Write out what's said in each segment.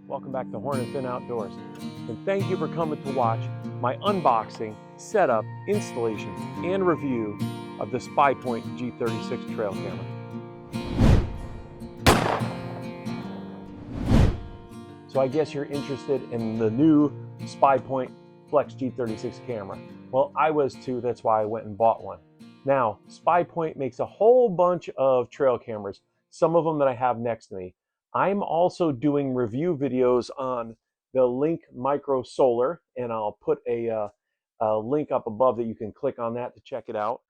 Welcome back to Horn and Fin Outdoors, and thank you for coming to watch my unboxing, setup, installation, and review of the SPYPOINT G-36 trail camera. So I guess you're interested in the new SPYPOINT Flex G-36 camera. Well, I was too, that's why I went and bought one. Now, SPYPOINT makes a whole bunch of trail cameras, some of them that I have next to me. I'm also doing review videos on the Link Micro Solar, and I'll put a link up above that you can click on that to check it out.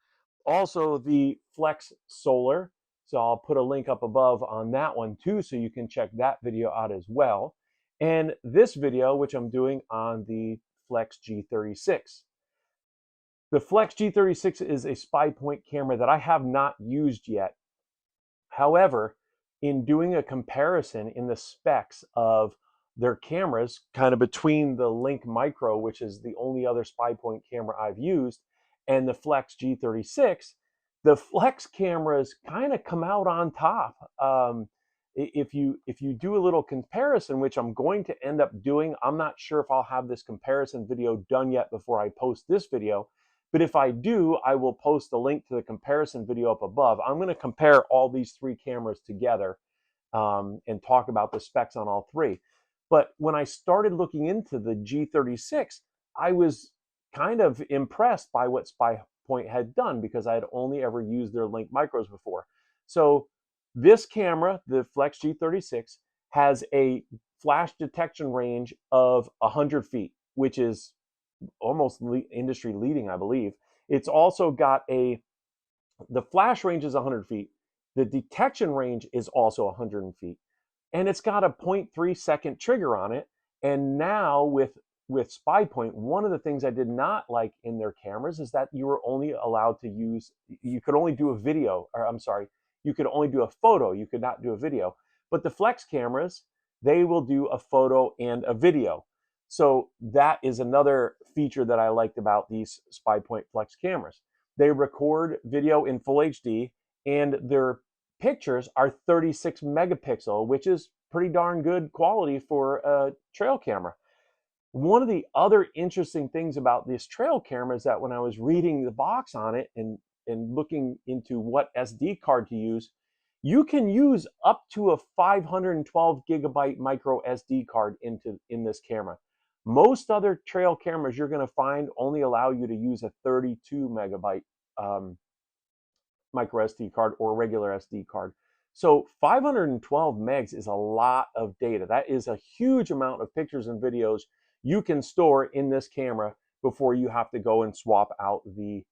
Also the Flex Solar, so I'll put a link up above on that one too, so you can check that video out as well. And this video, which I'm doing on the Flex G-36. The Flex G-36 is a SPYPOINT camera that I have not used yet. However, in doing a comparison in the specs of their cameras, kind of between the Link Micro, which is the only other SPYPOINT camera I've used, and the Flex G-36, the Flex cameras kind of come out on top. If you do a little comparison, which I'm going to end up doing, I'm not sure if I'll have this comparison video done yet before I post this video, but if I do, I will post a link to the comparison video up above. I'm going to compare all these three cameras together and talk about the specs on all three. But when I started looking into the G36, I was kind of impressed by what SPYPOINT had done because I had only ever used their Link Micros before. So this camera, the Flex G36, has a flash detection range of 100 feet, which is almost industry leading, I believe. It's also got the flash range is 100 feet. The detection range is also 100 feet. And it's got a 0.3 second trigger on it. And now with SPYPOINT, one of the things I did not like in their cameras is that you were only allowed to use, you could only do a video, or I'm sorry, you could only do a photo, you could not do a video. But the Flex cameras, they will do a photo and a video. So that is another feature that I liked about these SPYPOINT Flex cameras. They record video in full HD, and their pictures are 36 megapixel, which is pretty darn good quality for a trail camera. One of the other interesting things about this trail camera is that when I was reading the box on it and looking into what SD card to use, you can use up to a 512 gigabyte micro SD card in this camera. Most other trail cameras you're going to find only allow you to use a 32 megabyte micro SD card or regular SD card. So 512 megs is a lot of data. That is a huge amount of pictures and videos you can store in this camera before you have to go and swap out the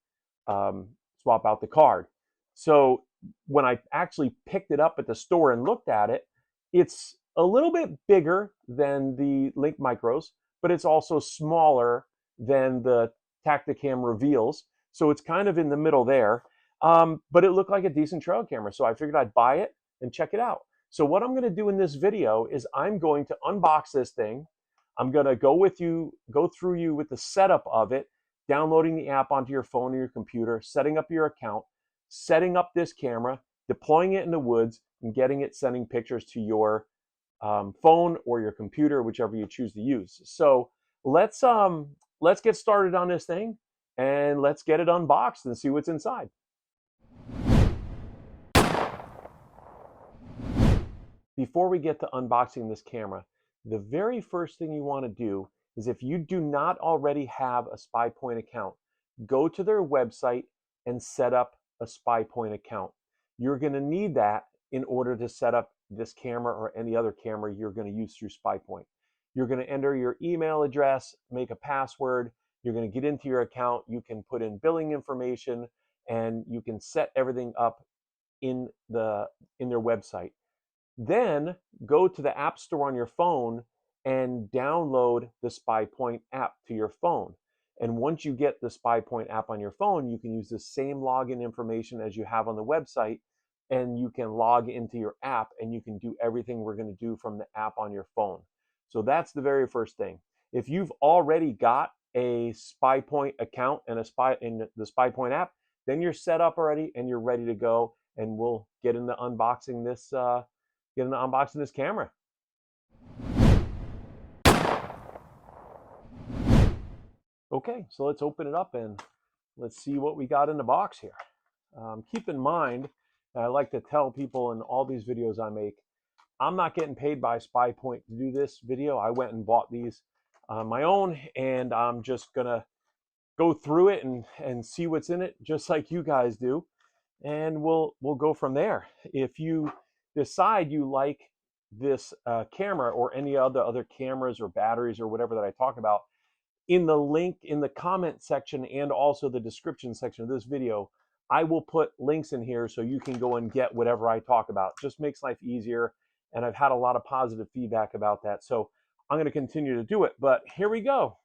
card. So when I actually picked it up at the store and looked at it, it's a little bit bigger than the Link Micros, but it's also smaller than the Tacticam Reveals. So it's kind of in the middle there. But it looked like a decent trail camera. So I figured I'd buy it and check it out. So what I'm going to do in this video is I'm going to unbox this thing. I'm going to go through you with the setup of it, downloading the app onto your phone or your computer, setting up your account, setting up this camera, deploying it in the woods, and getting it sending pictures to your phone or your computer, whichever you choose to use. So let's get started on this thing and let's get it unboxed and see what's inside. Before we get to unboxing this camera, the very first thing you want to do is, if you do not already have a SPYPOINT account, go to their website and set up a SPYPOINT account. You're going to need that in order to set up this camera or any other camera you're going to use through SPYPOINT. You're going to enter your email address, make a password, you're going to get into your account, you can put in billing information, and you can set everything up in their website. Then go to the App Store on your phone and download the SPYPOINT app to your phone. And once you get the SPYPOINT app on your phone, you can use the same login information as you have on the website, and you can log into your app and you can do everything we're going to do from the app on your phone. So that's the very first thing. If you've already got a SPYPOINT account and in the SPYPOINT app, then you're set up already and you're ready to go, and we'll get into unboxing this camera. Okay, so let's open it up and let's see what we got in the box here. Keep in mind, and I like to tell people in all these videos I make, I'm not getting paid by SPYPOINT to do this video. I went and bought these on my own, and I'm just gonna go through it and see what's in it, just like you guys do, and we'll go from there. If you decide you like this camera or any other cameras or batteries or whatever that I talk about, in the link in the comment section and also the description section of this video, I will put links in here so you can go and get whatever I talk about. Just makes life easier, and I've had a lot of positive feedback about that. So I'm going to continue to do it, but here we go.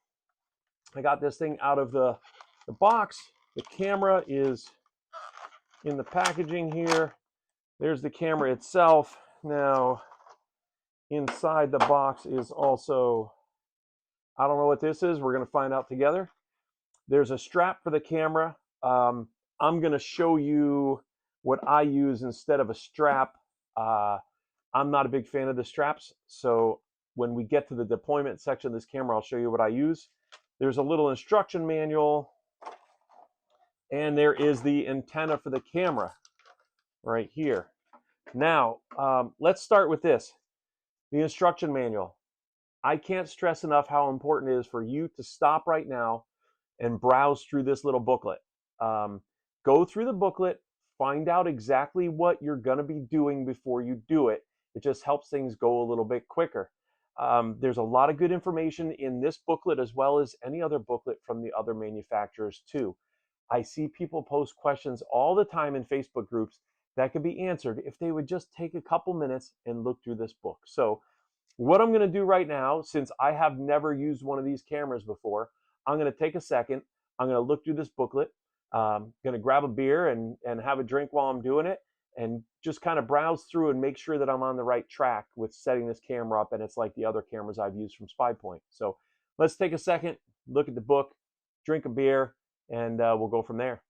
I got this thing out of the box. The camera is in the packaging here. There's the camera itself. Now, inside the box is also, I don't know what this is. We're going to find out together. There's a strap for the camera. I'm going to show you what I use instead of a strap. I'm not a big fan of the straps, so when we get to the deployment section of this camera, I'll show you what I use. There's a little instruction manual, and there is the antenna for the camera right here. Now, let's start with this, the instruction manual. I can't stress enough how important it is for you to stop right now and browse through this little booklet. Go through the booklet, find out exactly what you're going to be doing before you do it. It just helps things go a little bit quicker. There's a lot of good information in this booklet as well as any other booklet from the other manufacturers too. I see people post questions all the time in Facebook groups that could be answered if they would just take a couple minutes and look through this book. So what I'm going to do right now, since I have never used one of these cameras before, I'm going to take a second. I'm going to look through this booklet. I'm going to grab a beer and have a drink while I'm doing it, and just kind of browse through and make sure that I'm on the right track with setting this camera up, and it's like the other cameras I've used from SPYPOINT. So let's take a second, look at the book, drink a beer, and we'll go from there.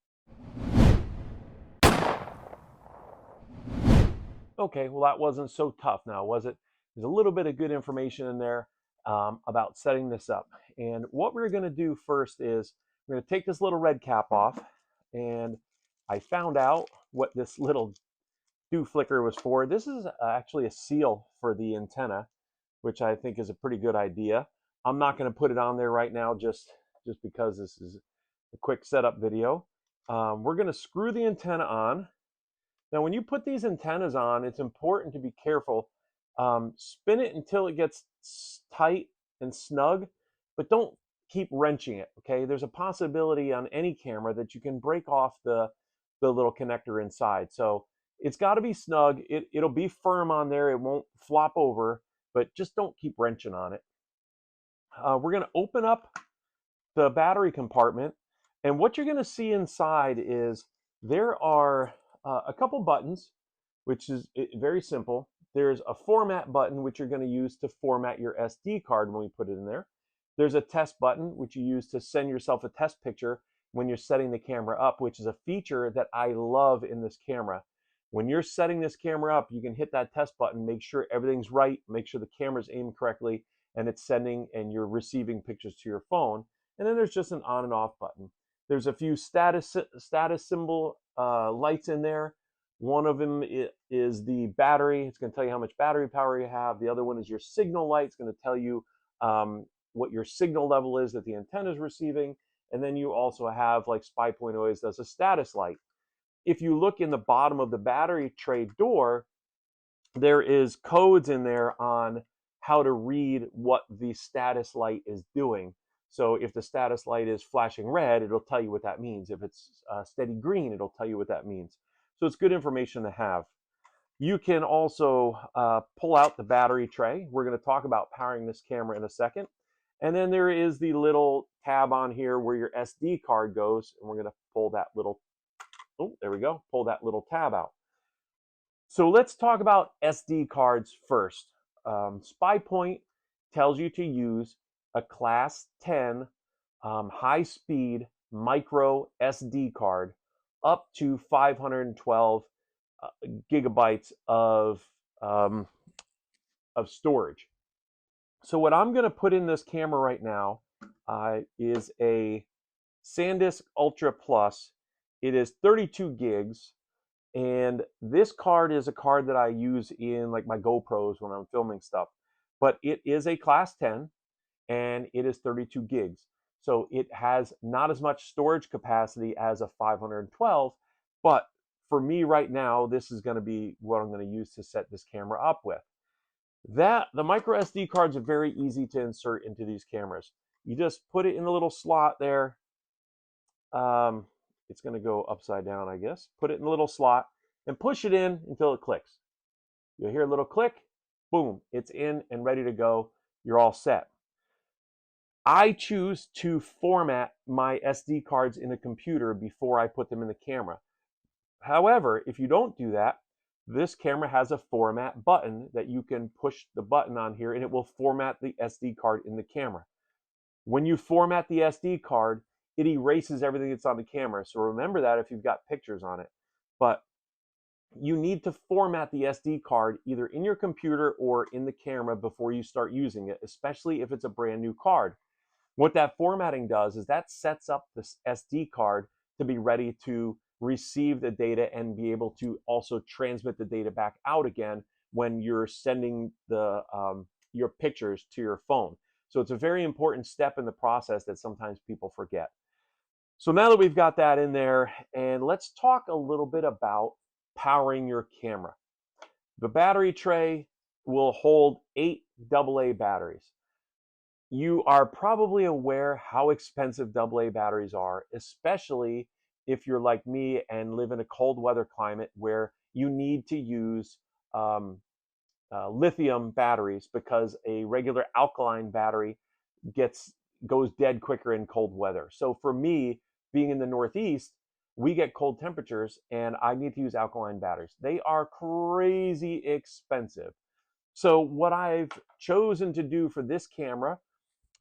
Okay, well, that wasn't so tough now, was it? There's a little bit of good information in there about setting this up. And what we're going to do first is we're going to take this little red cap off. And I found out what this little dew flicker was for. This is actually a seal for the antenna, which I think is a pretty good idea. I'm not going to put it on there right now just because this is a quick setup video. We're going to screw the antenna on. Now, when you put these antennas on, it's important to be careful. Spin it until it gets tight and snug, but don't keep wrenching it, okay? There's a possibility on any camera that you can break off the little connector inside. So it's got to be snug. It'll be firm on there. It won't flop over, but just don't keep wrenching on it. We're going to open up the battery compartment, and what you're going to see inside is there are a couple buttons, which is very simple. There's a format button, which you're going to use to format your SD card when we put it in there. There's a test button, which you use to send yourself a test picture when you're setting the camera up, which is a feature that I love in this camera. When you're setting this camera up, you can hit that test button, make sure everything's right, make sure the camera's aimed correctly, and it's sending and you're receiving pictures to your phone. And then there's just an on and off button. There's a few status symbol lights in there. One of them is the battery. It's going to tell you how much battery power you have. The other one is your signal light. It's going to tell you what your signal level is that the antenna is receiving. And then you also have, like SPYPOINT always does, a status light. If you look in the bottom of the battery tray door, there is codes in there on how to read what the status light is doing. So if the status light is flashing red, it'll tell you what that means. If it's steady green, it'll tell you what that means. So it's good information to have. You can also pull out the battery tray. We're going to talk about powering this camera in a second. And then there is the little tab on here where your SD card goes, and we're going to pull that little, oh, there we go, pull that little tab out. So let's talk about SD cards first. SPYPOINT tells you to use a class 10 high-speed micro SD card up to 512 gigabytes of storage. So what I'm going to put in this camera right now is a SanDisk Ultra Plus. It is 32 gigs. And this card is a card that I use in like my GoPros when I'm filming stuff. But it is a class 10 and it is 32 gigs. So it has not as much storage capacity as a 512, but for me right now, this is going to be what I'm going to use to set this camera up with. The micro SD cards are very easy to insert into these cameras. You just put it in the little slot there. It's going to go upside down, I guess. Put it in the little slot and push it in until it clicks. You'll hear a little click, boom, it's in and ready to go. You're all set. I choose to format my SD cards in a computer before I put them in the camera. However, if you don't do that, this camera has a format button that you can push the button on here and it will format the SD card in the camera. When you format the SD card, it erases everything that's on the camera. So remember that if you've got pictures on it. But you need to format the SD card either in your computer or in the camera before you start using it, especially if it's a brand new card. What that formatting does is that sets up this SD card to be ready to receive the data and be able to also transmit the data back out again when you're sending your pictures to your phone. So it's a very important step in the process that sometimes people forget. So now that we've got that in there, and let's talk a little bit about powering your camera. The battery tray will hold 8 AA batteries. You are probably aware how expensive AA batteries are, especially if you're like me and live in a cold weather climate where you need to use lithium batteries because a regular alkaline battery goes dead quicker in cold weather. So for me, being in the Northeast, we get cold temperatures and I need to use alkaline batteries. They are crazy expensive. So what I've chosen to do for this camera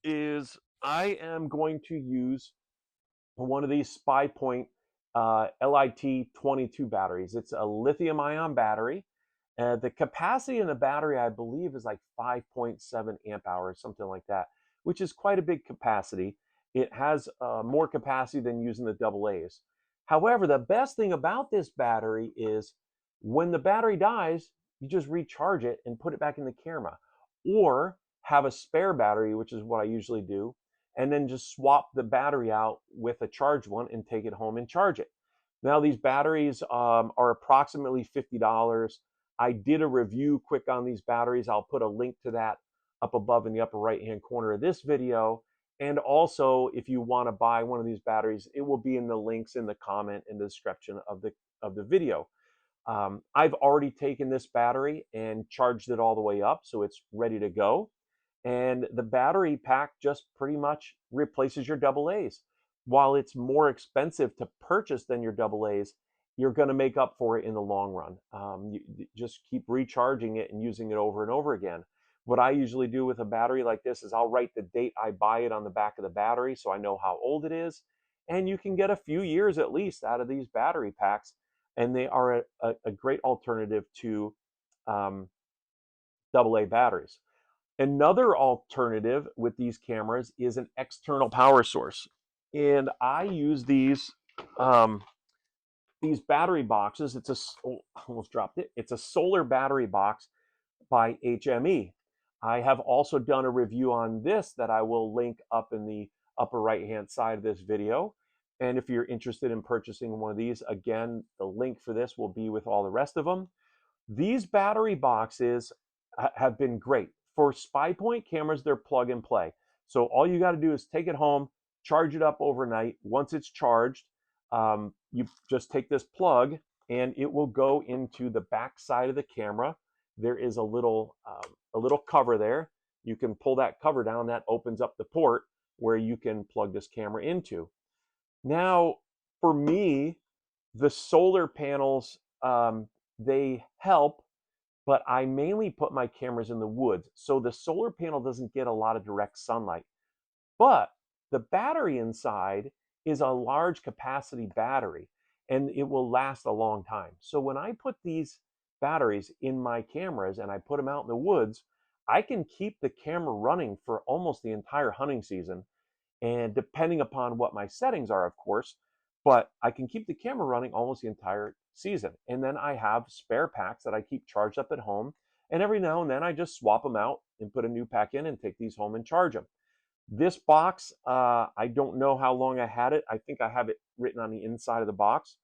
is I am going to use one of these SPYPOINT LIT22 batteries. It's a lithium ion battery. The capacity in the battery, I believe, is like 5.7 amp hours, something like that, which is quite a big capacity. It has more capacity than using the AA's. However, the best thing about this battery is when the battery dies, you just recharge it and put it back in the camera. Or have a spare battery, which is what I usually do, and then just swap the battery out with a charged one and take it home and charge it. Now, these batteries are approximately $50. I did a review quick on these batteries. I'll put a link to that up above in the upper right-hand corner of this video. And also, if you want to buy one of these batteries, it will be in the links in the comment and the description of the video. I've already taken this battery and charged it all the way up, so it's ready to go. And the battery pack just pretty much replaces your AA's. While it's more expensive to purchase than your AA's, you're going to make up for it in the long run. You just keep recharging it and using it over and over again. What I usually do with a battery like this is I'll write the date I buy it on the back of the battery so I know how old it is. And you can get a few years at least out of these battery packs. And they are a great alternative to AA batteries. Another alternative with these cameras is an external power source. And I use these battery boxes. I almost dropped it. It's a solar battery box by HME. I have also done a review on this that I will link up in the upper right-hand side of this video. And if you're interested in purchasing one of these, again, the link for this will be with all the rest of them. These battery boxes have been great. For SPYPOINT cameras, they're plug and play. So all you got to do is take it home, charge it up overnight. Once it's charged, you just take this plug and it will go into the back side of the camera. There is a little cover there. You can pull that cover down. That opens up the port where you can plug this camera into. Now, for me, the solar panels, they help, but I mainly put my cameras in the woods. So the solar panel doesn't get a lot of direct sunlight. But the battery inside is a large capacity battery, and it will last a long time. So when I put these batteries in my cameras and I put them out in the woods, I can keep the camera running for almost the entire hunting season. and depending upon what my settings are, of course, but I can keep the camera running almost the entire season. And then I have spare packs that I keep charged up at home, and every now and then I just swap them out and put a new pack in and take these home and charge them. This box, I don't know how long I had it. I think I have it written on the inside of the box,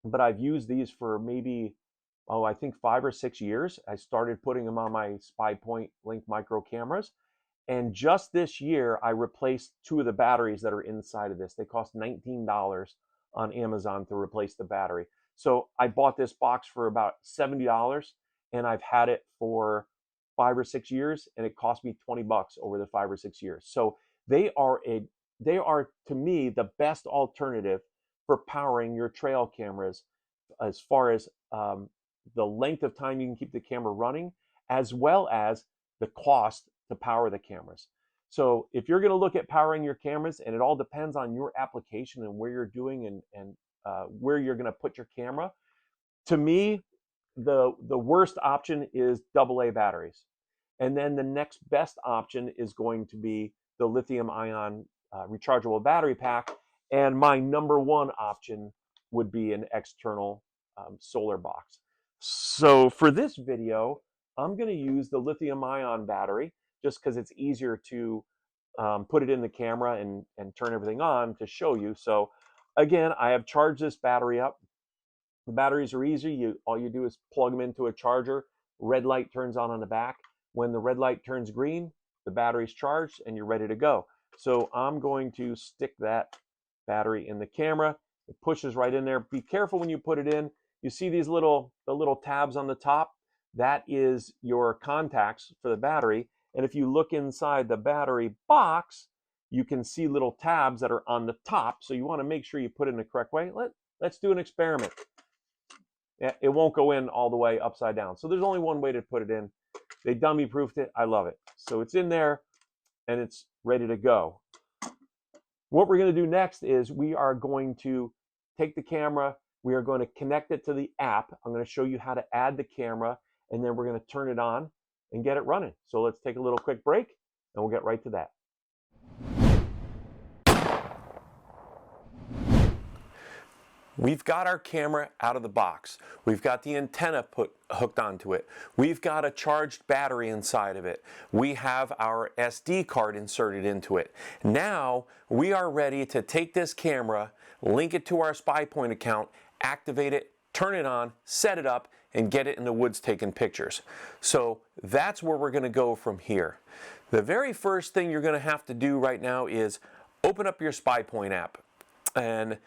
but I've used these for maybe, I think 5 or 6 years. I started putting them on my SPYPOINT Link micro cameras. And just this year, I replaced 2 of the batteries that are inside of this. They cost $19 on Amazon to replace the battery. So I bought this box for about $70, and I've had it for 5 or 6 years, and it cost me $20 over the 5 or 6 years. So they are to me the best alternative for powering your trail cameras, as far as the length of time you can keep the camera running, as well as the cost to power the cameras. So if you're going to look at powering your cameras, and it all depends on your application and where you're doing and where you're going to put your camera, to me, the worst option is AA batteries. And then the next best option is going to be the lithium ion rechargeable battery pack. And my number one option would be an external solar box. So for this video, I'm going to use the lithium ion battery just because it's easier to put it in the camera and turn everything on to show you. So again, I have charged this battery up. The batteries are easy. All you do is plug them into a charger. Red light turns on the back. When the red light turns green, the battery's charged and you're ready to go. So I'm going to stick that battery in the camera. It pushes right in there. Be careful when you put it in. You see these the little tabs on the top? That is your contacts for the battery. And if you look inside the battery box, you can see little tabs that are on the top. So you want to make sure you put it in the correct way. Let's do an experiment. It won't go in all the way upside down. So there's only one way to put it in. They dummy proofed it. I love it. So it's in there and it's ready to go. What we're going to do next is we are going to take the camera. We are going to connect it to the app. I'm going to show you how to add the camera, and then we're going to turn it on and get it running. So let's take a little quick break and we'll get right to that. We've got our camera out of the box. We've got the antenna hooked onto it. We've got a charged battery inside of it. We have our SD card inserted into it. Now we are ready to take this camera, link it to our SPYPOINT account, activate it, turn it on, set it up, and get it in the woods taking pictures. So that's where we're going to go from here. The very first thing you're going to have to do right now is open up your SPYPOINT app. And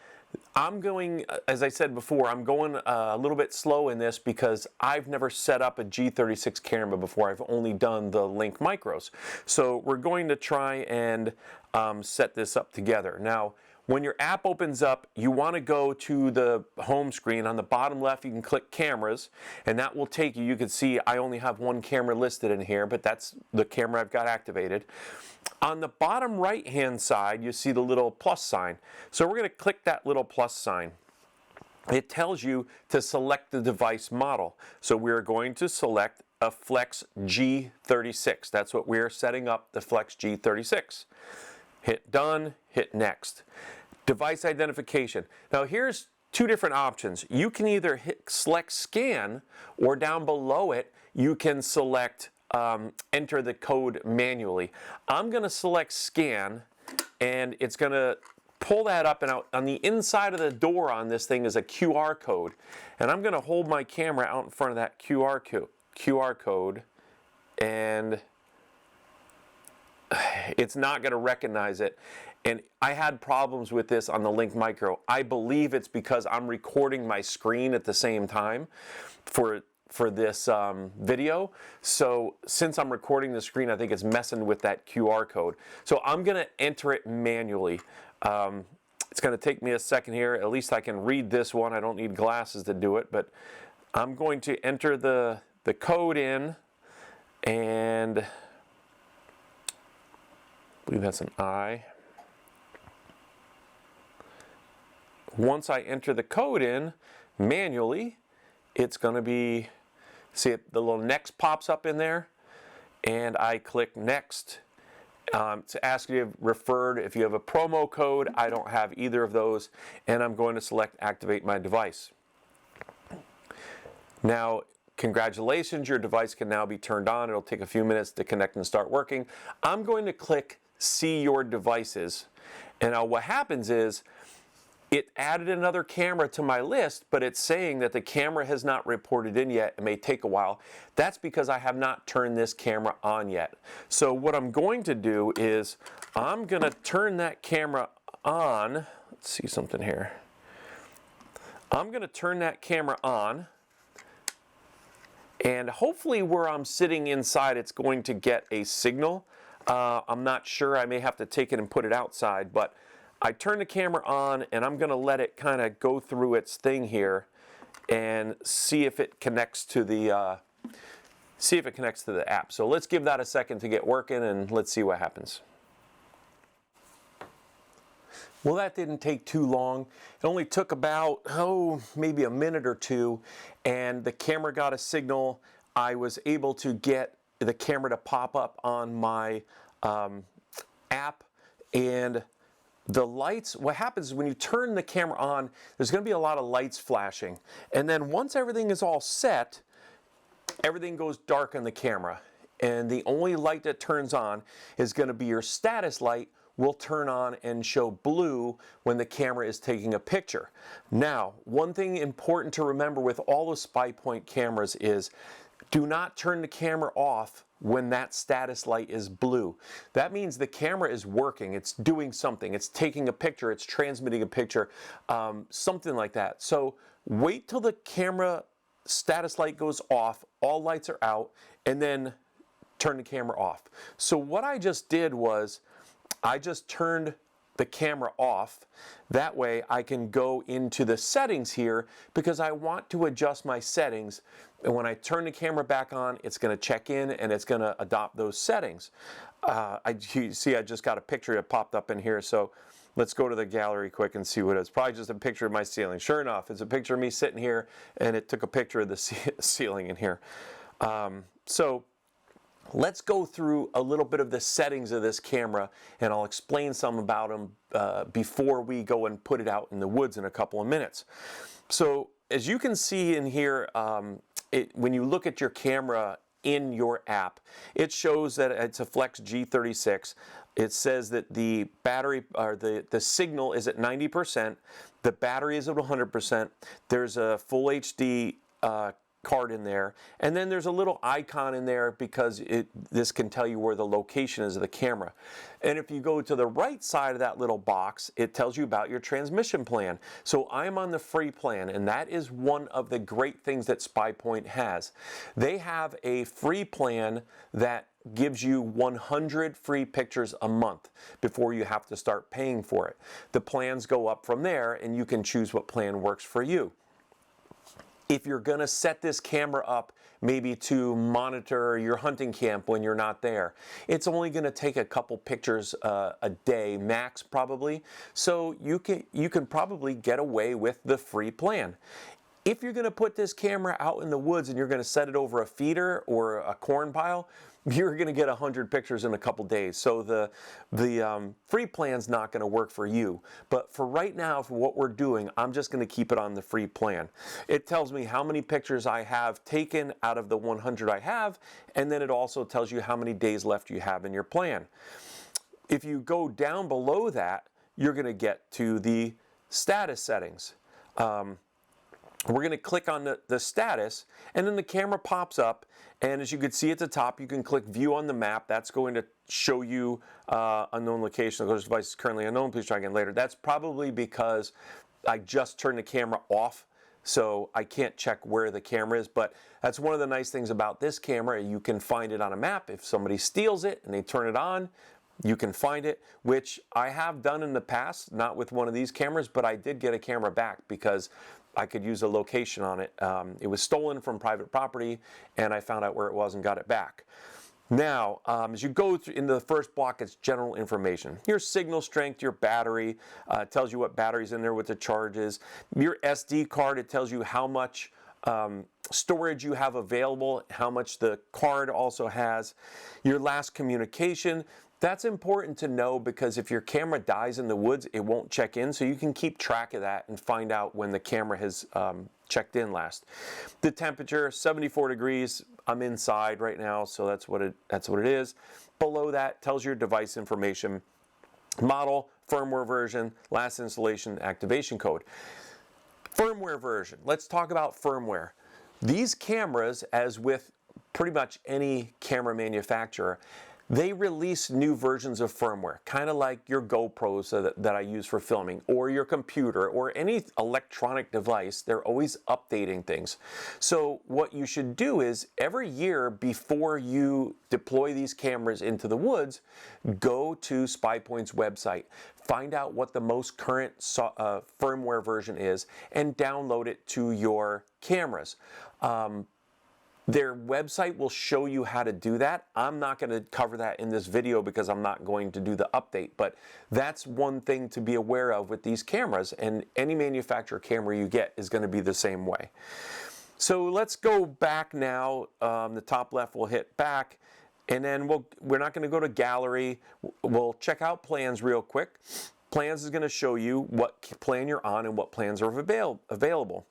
I'm going, as I said before, I'm going a little bit slow in this because I've never set up a G36 camera before. I've only done the Link Micros. So we're going to try and set this up together. Now, when your app opens up, you want to go to the home screen. On the bottom left, you can click cameras, and that will take you. You can see I only have one camera listed in here, but that's the camera I've got activated. On the bottom right-hand side, you see the little plus sign. So we're going to click that little plus sign. It tells you to select the device model. So we're going to select a Flex G-36. That's what we're setting up, the Flex G-36. Hit done, hit next. Device identification. Now here's 2 different options. You can either select scan, or down below it, you can select enter the code manually. I'm going to select scan, and it's going to pull that up, and out on the inside of the door on this thing is a QR code. And I'm going to hold my camera out in front of that QR code, and it's not going to recognize it. And I had problems with this on the Link Micro. I believe it's because I'm recording my screen at the same time for this video. So since I'm recording the screen, I think it's messing with that QR code. So I'm going to enter it manually. It's going to take me a second here. At least I can read this one. I don't need glasses to do it, but I'm going to enter the code in, and I believe that's an I. Once I enter the code in manually, it's going to be, see the little next pops up in there, and I click next, to ask you to referred. If you have a promo code, I don't have either of those, and I'm going to select activate my device. Now, congratulations, your device can now be turned on. It'll take a few minutes to connect and start working. I'm going to click see your devices, and now what happens is it added another camera to my list, but it's saying that the camera has not reported in yet. It may take a while. That's because I have not turned this camera on yet. So what I'm going to do is I'm going to turn that camera on. Let's see something here. I'm going to turn that camera on, and hopefully where I'm sitting inside it's going to get a signal. I'm not sure. I may have to take it and put it outside, but I turn the camera on and I'm going to let it kind of go through its thing here and see if it connects to the app. So let's give that a second to get working and let's see what happens. Well, that didn't take too long. It only took about, maybe a minute or two, and the camera got a signal. I was able to get the camera to pop up on my app, and the lights, what happens is when you turn the camera on, there's going to be a lot of lights flashing. And then once everything is all set, everything goes dark on the camera. And the only light that turns on is going to be your status light, will turn on and show blue when the camera is taking a picture. Now, one thing important to remember with all the SPYPOINT cameras is do not turn the camera off when that status light is blue. That means the camera is working, it's doing something, it's taking a picture, it's transmitting a picture, something like that. So wait till the camera status light goes off, all lights are out, and then turn the camera off. So what I just did was I just turned the camera off. That way I can go into the settings here because I want to adjust my settings. And when I turn the camera back on, it's going to check in and it's going to adopt those settings. You see, I just got a picture that popped up in here. So let's go to the gallery quick and see what it is. Probably just a picture of my ceiling. Sure enough, it's a picture of me sitting here and it took a picture of the ceiling in here. So let's go through a little bit of the settings of this camera and I'll explain some about them before we go and put it out in the woods in a couple of minutes. So as you can see in here, when you look at your camera in your app, it shows that it's a Flex G-36. It says that the battery or the signal is at 90%, the battery is at 100%, there's a full HD card in there, and then there's a little icon in there because this can tell you where the location is of the camera. And if you go to the right side of that little box, it tells you about your transmission plan. So I'm on the free plan, and that is one of the great things that SPYPOINT has. They have a free plan that gives you 100 free pictures a month before you have to start paying for it. The plans go up from there, and you can choose what plan works for you. If you're going to set this camera up maybe to monitor your hunting camp when you're not there, it's only going to take a couple pictures a day max probably, so you can probably get away with the free plan. If you're going to put this camera out in the woods and you're going to set it over a feeder or a corn pile, you're going to get 100 pictures in a couple days. So the free plan's not going to work for you. But for right now, for what we're doing, I'm just going to keep it on the free plan. It tells me how many pictures I have taken out of the 100 I have, and then it also tells you how many days left you have in your plan. If you go down below that, you're going to get to the status settings. We're going to click on the status, and then the camera pops up, and as you can see at the top, you can click view on the map. That's going to show you unknown location. This device is currently unknown. Please try again later. That's probably because I just turned the camera off, so I can't check where the camera is, but that's one of the nice things about this camera. You can find it on a map. If somebody steals it and they turn it on, you can find it, which I have done in the past, not with one of these cameras, but I did get a camera back because I could use a location on it. It was stolen from private property, and I found out where it was and got it back. Now, as you go through into the first block, it's general information. Your signal strength, your battery, tells you what battery's in there, what the charge is. Your SD card, it tells you how much storage you have available, how much the card also has, your last communication. That's important to know because if your camera dies in the woods, it won't check in, so you can keep track of that and find out when the camera has checked in last. The temperature, 74 degrees. I'm inside right now, so that's what it is. Below that tells your device information, model, firmware version, last installation, activation code. Firmware version. Let's talk about firmware. These cameras, as with pretty much any camera manufacturer, they release new versions of firmware, kind of like your GoPros that I use for filming, or your computer, or any electronic device. They're always updating things. So what you should do is every year before you deploy these cameras into the woods, go to SPYPOINT's website, find out what the most current firmware version is, and download it to your cameras. Their website will show you how to do that. I'm not going to cover that in this video because I'm not going to do the update, but that's one thing to be aware of with these cameras, and any manufacturer camera you get is going to be the same way. So let's go back now. The top left will hit back, and then we're not going to go to gallery. We'll check out plans real quick. Plans is going to show you what plan you're on and what plans are available.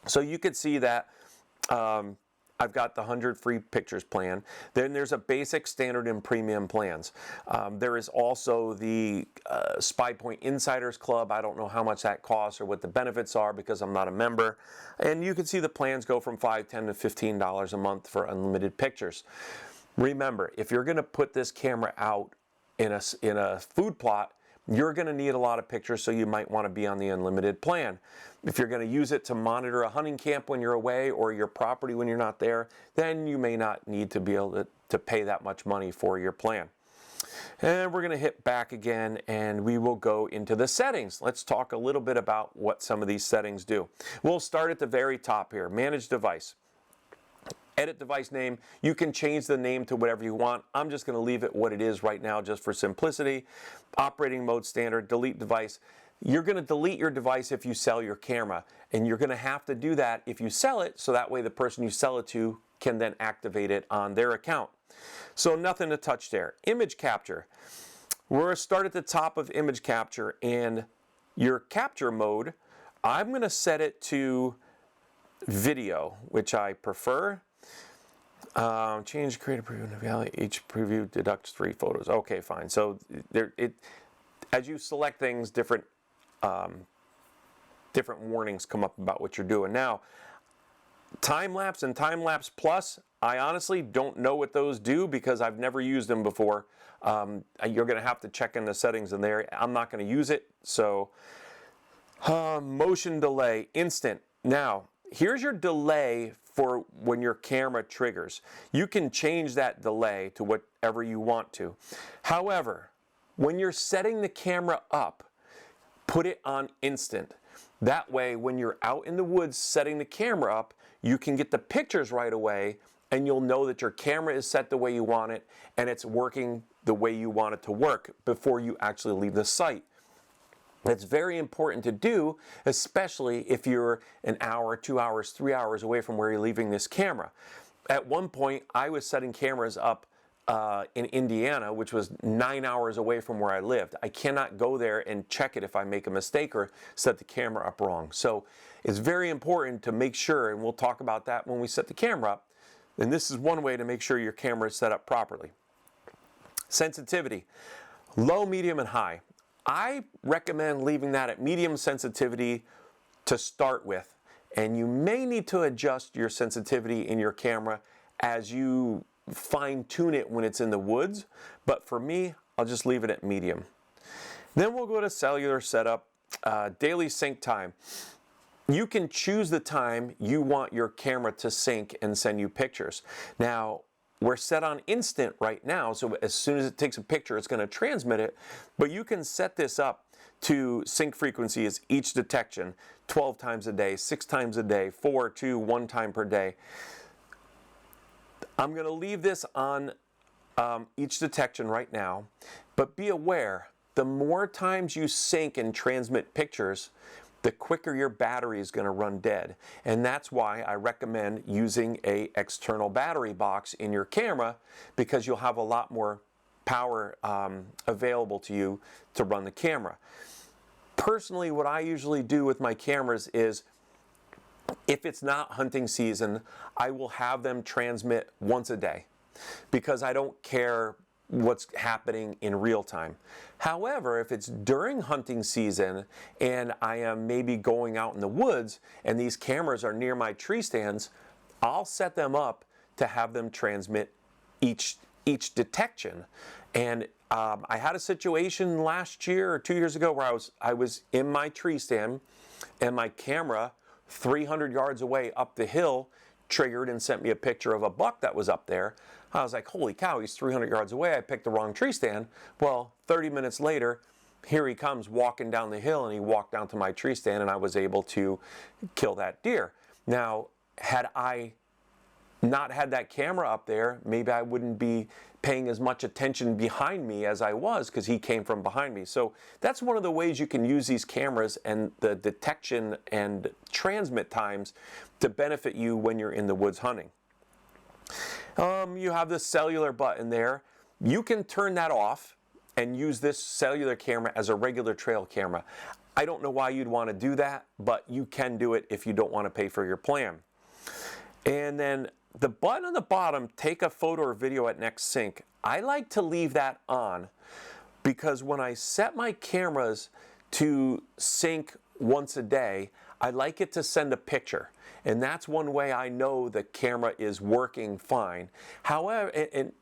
So you could see that I've got the 100 free pictures plan. Then there's a basic, standard, and premium plans. There is also the SPYPOINT Insiders Club. I don't know how much that costs or what the benefits are because I'm not a member. And you can see the plans go from $5, $10 to $15 a month for unlimited pictures. Remember, if you're going to put this camera out in a food plot, you're going to need a lot of pictures, so you might want to be on the unlimited plan. If you're going to use it to monitor a hunting camp when you're away or your property when you're not there, then you may not need to be able to pay that much money for your plan. And we're going to hit back again, and we will go into the settings. Let's talk a little bit about what some of these settings do. We'll start at the very top here, manage device. Edit device name. You can change the name to whatever you want. I'm just going to leave it what it is right now just for simplicity. Operating mode standard, delete device. You're going to delete your device if you sell your camera, and you're going to have to do that if you sell it, so that way the person you sell it to can then activate it on their account. So nothing to touch there. Image capture. We're going to start at the top of image capture, and your capture mode, I'm going to set it to video, which I prefer. Change creative preview and evaluate. Each preview deducts 3 photos. Okay, fine. So as you select things, different warnings come up about what you're doing. Now, time lapse and time lapse plus, I honestly don't know what those do because I've never used them before. You're going to have to check in the settings in there. I'm not going to use it. So motion delay, instant. Now, here's your delay for when your camera triggers. You can change that delay to whatever you want to. However, when you're setting the camera up, put it on instant. That way, when you're out in the woods setting the camera up, you can get the pictures right away, and you'll know that your camera is set the way you want it, and it's working the way you want it to work before you actually leave the site. It's very important to do, especially if you're an hour, 2 hours, 3 hours away from where you're leaving this camera. At one point, I was setting cameras up in Indiana, which was 9 hours away from where I lived. I cannot go there and check it if I make a mistake or set the camera up wrong. So it's very important to make sure, and we'll talk about that when we set the camera up, and this is one way to make sure your camera is set up properly. Sensitivity, low, medium, and high. I recommend leaving that at medium sensitivity to start with, and you may need to adjust your sensitivity in your camera as you fine-tune it when it's in the woods, but for me, I'll just leave it at medium. Then we'll go to cellular setup, daily sync time. You can choose the time you want your camera to sync and send you pictures. Now, we're set on instant right now, so as soon as it takes a picture, it's going to transmit it, but you can set this up to sync frequency as each detection, 12 times a day, 6 times a day, 4, 2, 1 time per day. I'm going to leave this on each detection right now, but be aware, the more times you sync and transmit pictures, the quicker your battery is going to run dead. And that's why I recommend using an external battery box in your camera, because you'll have a lot more power available to you to run the camera. Personally, what I usually do with my cameras is, if it's not hunting season, I will have them transmit once a day, because I don't care what's happening in real time. However, if it's during hunting season and I am maybe going out in the woods and these cameras are near my tree stands, I'll set them up to have them transmit each detection. And I had a situation last year or 2 years ago where I was in my tree stand and my camera 300 yards away up the hill triggered and sent me a picture of a buck that was up there. I was like, holy cow, he's 300 yards away. I picked the wrong tree stand. Well, 30 minutes later, here he comes walking down the hill, and he walked down to my tree stand, and I was able to kill that deer. Now, had I not had that camera up there, maybe I wouldn't be paying as much attention behind me as I was, because he came from behind me. So that's one of the ways you can use these cameras and the detection and transmit times to benefit you when you're in the woods hunting. You have the cellular button there. You can turn that off and use this cellular camera as a regular trail camera. I don't know why you'd want to do that, but you can do it if you don't want to pay for your plan. And then the button on the bottom, take a photo or video at next sync. I like to leave that on, because when I set my cameras to sync once a day, I like it to send a picture. And that's one way I know the camera is working fine. However,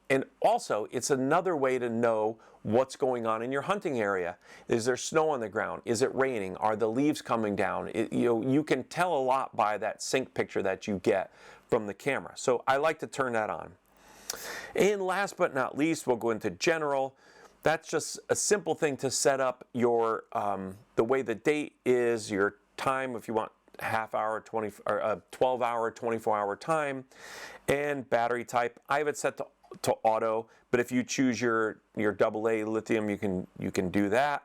and also, it's another way to know what's going on in your hunting area. Is there snow on the ground? Is it raining? Are the leaves coming down? You can tell a lot by that sync picture that you get from the camera. So I like to turn that on. And last but not least, we'll go into general. That's just a simple thing to set up your the way the date is, your time, if you want half hour, 12 hour, 24 hour time, and battery type. I have it set to auto, but if you choose your AA lithium, you can do that.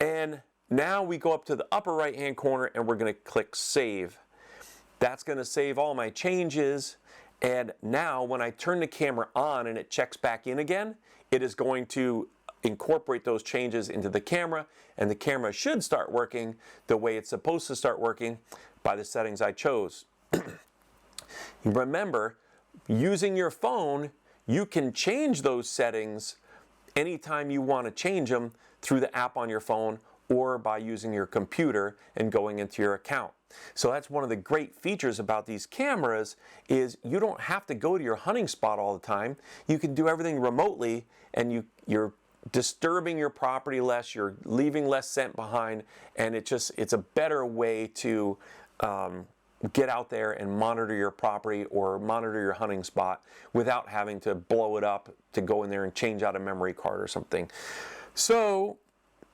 And now we go up to the upper right hand corner and we're going to click save. That's going to save all my changes. And now when I turn the camera on and it checks back in again, it is going to incorporate those changes into the camera, and the camera should start working the way it's supposed to start working by the settings I chose. Remember, using your phone, you can change those settings anytime you want to change them through the app on your phone or by using your computer and going into your account. So that's one of the great features about these cameras, is you don't have to go to your hunting spot all the time. You can do everything remotely, and you're disturbing your property less, you're leaving less scent behind, and it's a better way to get out there and monitor your property or monitor your hunting spot without having to blow it up to go in there and change out a memory card or something. So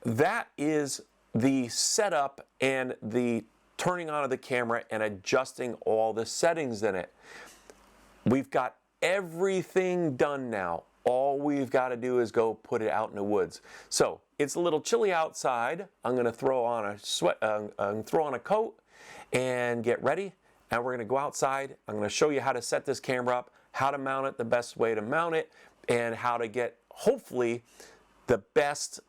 that is the setup and the turning on of the camera and adjusting all the settings in it. We've got everything done now. All we've got to do is go put it out in the woods. So it's a little chilly outside. I'm going to throw on a coat and get ready. And we're going to go outside. I'm going to show you how to set this camera up, how to mount it, the best way to mount it, and how to get hopefully the best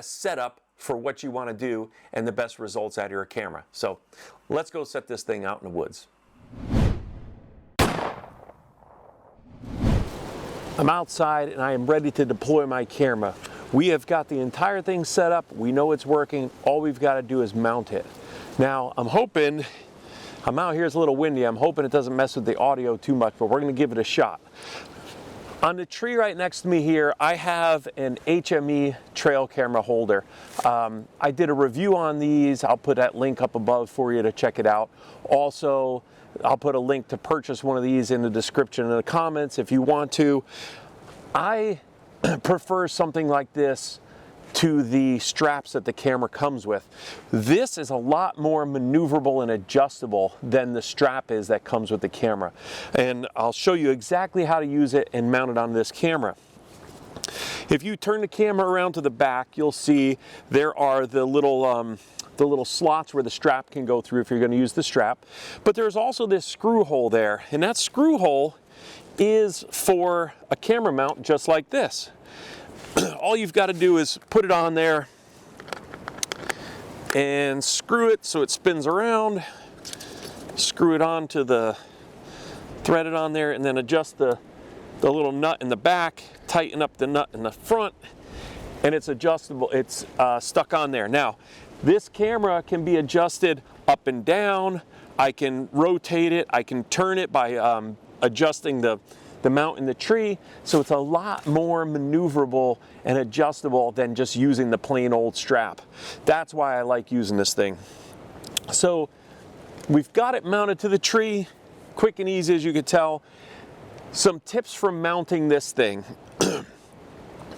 setup for what you want to do and the best results out of your camera. So let's go set this thing out in the woods. I'm outside and I am ready to deploy my camera. We have got the entire thing set up. We know it's working. All we've got to do is mount it. Now I'm out here, it's a little windy. I'm hoping it doesn't mess with the audio too much, but we're going to give it a shot. On the tree right next to me here, I have an HME trail camera holder. I did a review on these. I'll put that link up above for you to check it out. Also, I'll put a link to purchase one of these in the description in the comments if you want to. I prefer something like this to the straps that the camera comes with. This is a lot more maneuverable and adjustable than the strap is that comes with the camera. And I'll show you exactly how to use it and mount it on this camera. If you turn the camera around to the back, you'll see there are the little the little slots where the strap can go through if you're going to use the strap. But there's also this screw hole there, and that screw hole is for a camera mount just like this. All you've got to do is put it on there and screw it so it spins around, screw it onto the, thread it on there, and then adjust the little nut in the back, tighten up the nut in the front, and it's adjustable. It's stuck on there. Now, this camera can be adjusted up and down. I can rotate it. I can turn it by adjusting the mount in the tree. So it's a lot more maneuverable and adjustable than just using the plain old strap. That's why I like using this thing. So we've got it mounted to the tree, quick and easy as you can tell. Some tips for mounting this thing.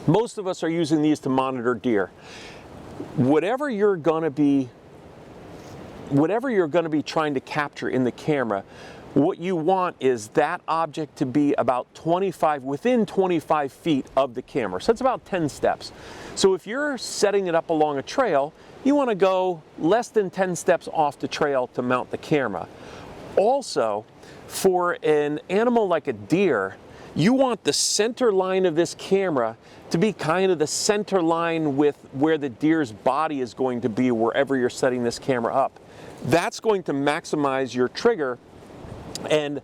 Most of us are using these to monitor deer. Whatever you're gonna be trying to capture in the camera, what you want is that object to be about within 25 feet of the camera. So it's about 10 steps. So if you're setting it up along a trail, you want to go less than 10 steps off the trail to mount the camera. Also, for an animal like a deer, you want the center line of this camera to be kind of the center line with where the deer's body is going to be wherever you're setting this camera up. That's going to maximize your trigger and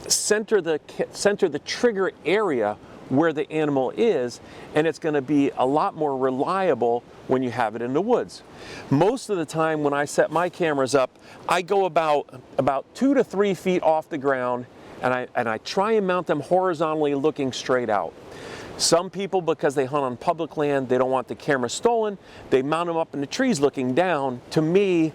center the trigger area where the animal is, and it's going to be a lot more reliable when you have it in the woods. Most of the time when I set my cameras up, I go about 2 to 3 feet off the ground, and I try and mount them horizontally looking straight out. Some people, because they hunt on public land, they don't want the camera stolen, they mount them up in the trees looking down. To me,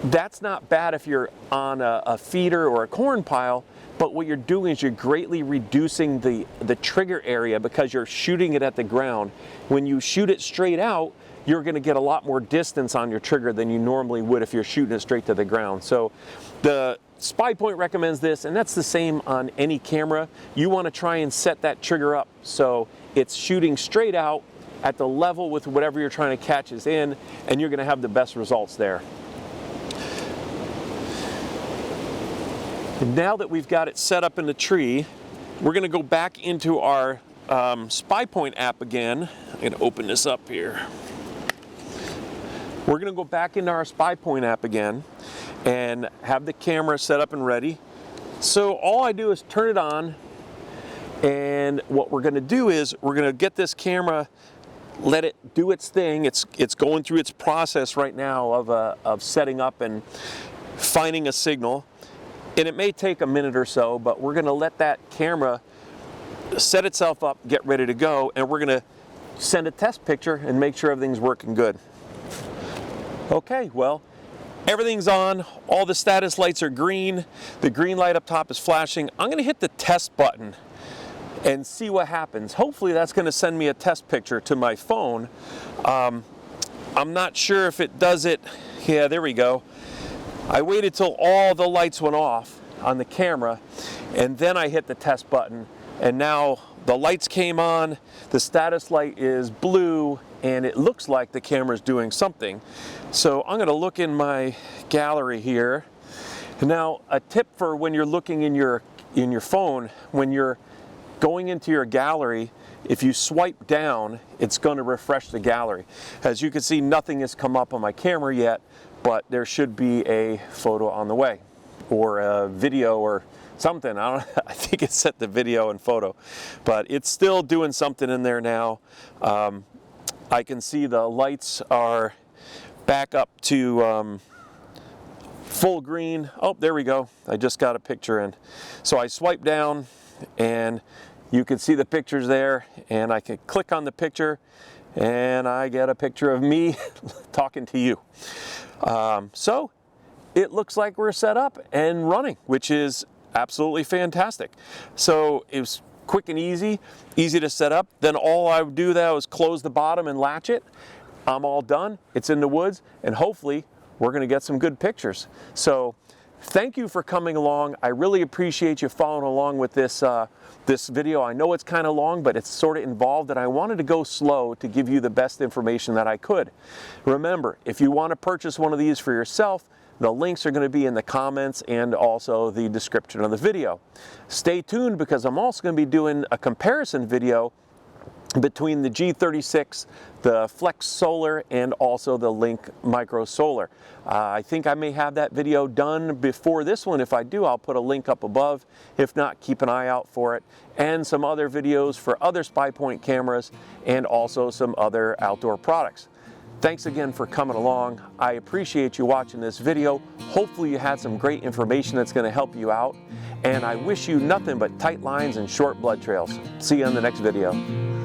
that's not bad if you're on a feeder or a corn pile, but what you're doing is you're greatly reducing the trigger area because you're shooting it at the ground. When you shoot it straight out, you're going to get a lot more distance on your trigger than you normally would if you're shooting it straight to the ground. So the SPYPOINT recommends this, and that's the same on any camera. You want to try and set that trigger up so it's shooting straight out at the level with whatever you're trying to catch is in, and you're going to have the best results there. Now that we've got it set up in the tree, we're going to go back into our SPYPOINT app again. I'm going to open this up here. We're going to go back into our SPYPOINT app again and have the camera set up and ready. So all I do is turn it on, and what we're going to do is we're going to get this camera, let it do its thing. It's going through its process right now of setting up and finding a signal. And it may take a minute or so, but we're going to let that camera set itself up, get ready to go, and we're going to send a test picture and make sure everything's working good. Okay, well, everything's on. All the status lights are green. The green light up top is flashing. I'm going to hit the test button and see what happens. Hopefully that's going to send me a test picture to my phone. I'm not sure if it does it. Yeah, there we go. I waited till all the lights went off on the camera, and then I hit the test button, and now the lights came on, the status light is blue, and it looks like the camera's doing something. So I'm going to look in my gallery here. Now, a tip for when you're looking in your phone, when you're going into your gallery, if you swipe down, it's going to refresh the gallery. As you can see, nothing has come up on my camera yet, but there should be a photo on the way, or a video or something. I think it's set to video and photo, but it's still doing something in there now. I can see the lights are back up to full green. Oh, there we go. I just got a picture in. So I swipe down, and you can see the pictures there, and I can click on the picture, and I get a picture of me talking to you. So it looks like we're set up and running, which is absolutely fantastic. So it was quick and easy to set up. Then all I would do now is close the bottom and latch it. I'm all done. It's in the woods, and hopefully we're going to get some good pictures. So thank you for coming along. I really appreciate you following along with this This video, I know it's kind of long, but it's sort of involved, and I wanted to go slow to give you the best information that I could. Remember, if you want to purchase one of these for yourself, the links are going to be in the comments and also the description of the video. Stay tuned, because I'm also going to be doing a comparison video between the G-36, the Flex Solar, and also the Link Micro Solar. I think I may have that video done before this one. If I do, I'll put a link up above. If not, keep an eye out for it. And some other videos for other SPYPOINT cameras and also some other outdoor products. Thanks again for coming along. I appreciate you watching this video. Hopefully you had some great information that's going to help you out. And I wish you nothing but tight lines and short blood trails. See you on the next video.